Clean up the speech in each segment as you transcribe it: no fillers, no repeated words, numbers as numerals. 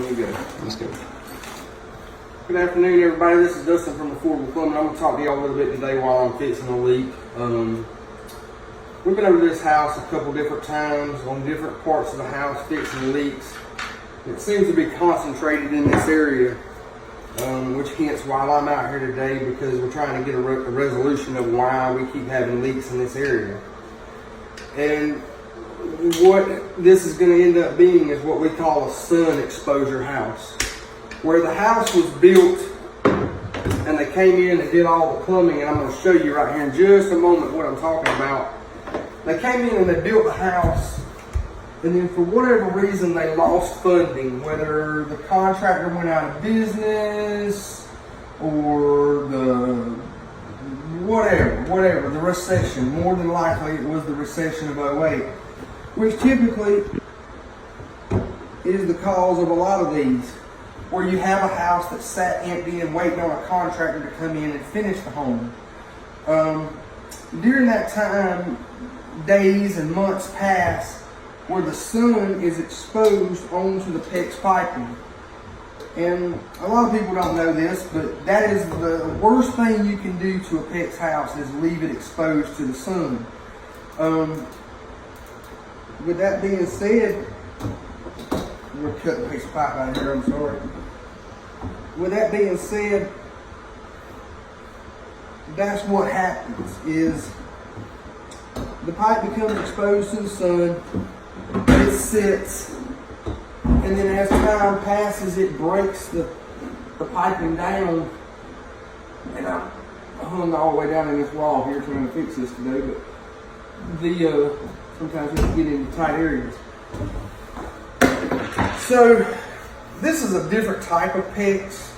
Let's go. Good afternoon, everybody. This is Dustin from Affordable Plumbing. I'm going to talk to y'all a little bit today while I'm fixing a leak. We've been over this house a couple different times on different parts of the house fixing leaks. It seems to be concentrated in this area, which hence why I'm out here today, because we're trying to get a resolution of why we keep having leaks in this area. And what this is going to end up being is what we call a sun exposure house, where the house was built and they came in and did all the plumbing, and I'm going to show you right here in just a moment what I'm talking about. They came in and they built the house, and then for whatever reason they lost funding, whether the contractor went out of business or the whatever, the recession. More than likely it was the recession of '08, which typically is the cause of a lot of these, where you have a house that sat empty and waiting on a contractor to come in and finish the home. During that time, days and months pass where the sun is exposed onto the PEX piping. And a lot of people don't know this, but that is the worst thing you can do to a PEX house, is leave it exposed to the sun. With that being said, we're cutting a piece of pipe out here, I'm sorry. With that being said, that's what happens, is the pipe becomes exposed to the sun, it sits, and then as time passes, it breaks the piping down. And I hung all the way down in this wall here trying to fix this today, but sometimes you can get into tight areas. So this is a different type of PEX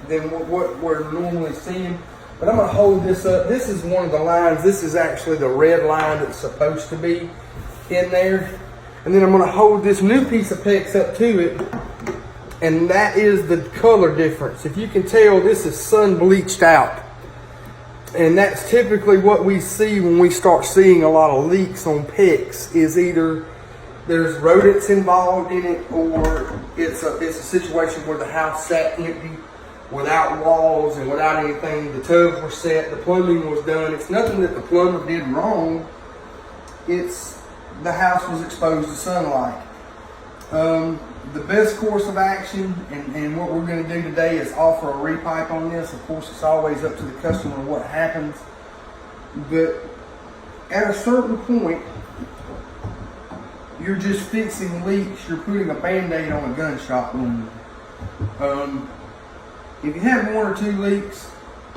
than what we're normally seeing. But I'm going to hold this up. This is one of the lines. This is actually the red line that's supposed to be in there. And then I'm going to hold this new piece of PEX up to it. And that is the color difference. If you can tell, this is sun bleached out. And that's typically what we see when we start seeing a lot of leaks on PEX, is either there's rodents involved in it, or it's a situation where the house sat empty without walls and without anything. The tubs were set, the plumbing was done. It's nothing that the plumber did wrong. It's the house was exposed to sunlight. The best course of action, and what we're going to do today, is offer a repipe on this. Of course, it's always up to the customer what happens. But at a certain point, you're just fixing leaks. You're putting a Band-Aid on a gunshot wound. If you have one or two leaks,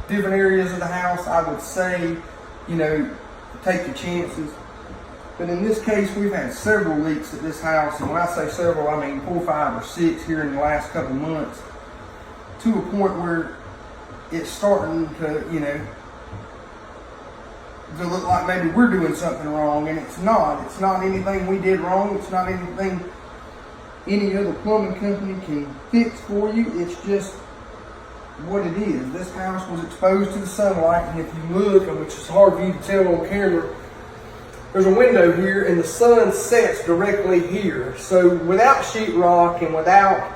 different areas of the house, I would say, take your chances. But in this case, we've had several leaks at this house. And when I say several, I mean 4, 5, or 6 here in the last couple months, to a point where it's starting to, to look like maybe we're doing something wrong, and it's not. It's not anything we did wrong. It's not anything any other plumbing company can fix for you. It's just what it is. This house was exposed to the sunlight, and if you look, which is hard for you to tell on camera, there's a window here, and the sun sets directly here. So without sheetrock and without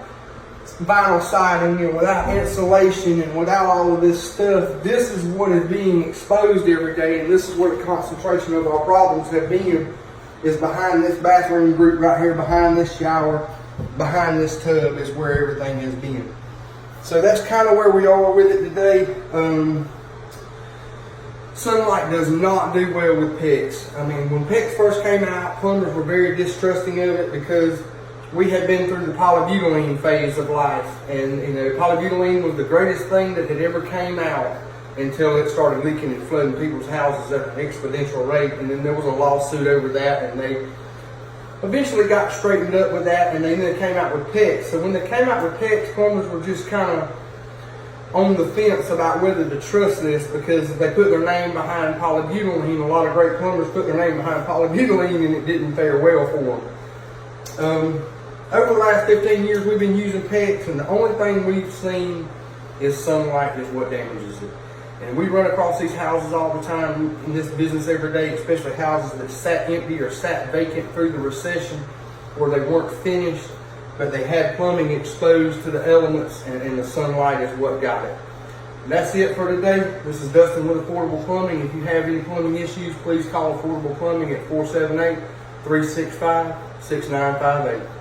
vinyl siding and without insulation and without all of this stuff, this is what is being exposed every day, and this is where the concentration of our problems have been, is behind this bathroom group right here, behind this shower, behind this tub is where everything has been. So that's kind of where we are with it today. Sunlight does not do well with PEX. I mean, when PEX first came out, plumbers were very distrusting of it, because we had been through the polybutylene phase of life, and polybutylene was the greatest thing that had ever came out until it started leaking and flooding people's houses at an exponential rate. And then there was a lawsuit over that, and they eventually got straightened up with that, and then they came out with PEX. So when they came out with PEX, plumbers were just kind of on the fence about whether to trust this, because they put their name behind polybutylene. A lot of great plumbers put their name behind polybutylene, and it didn't fare well for them. Over the last 15 years, we've been using PEX, and the only thing we've seen is sunlight is what damages it. And we run across these houses all the time in this business every day, especially houses that sat empty or sat vacant through the recession, where they weren't finished. but they had plumbing exposed to the elements, and the sunlight is what got it. And that's it for today. This is Dustin with Affordable Plumbing. If you have any plumbing issues, please call Affordable Plumbing at 478-365-6958.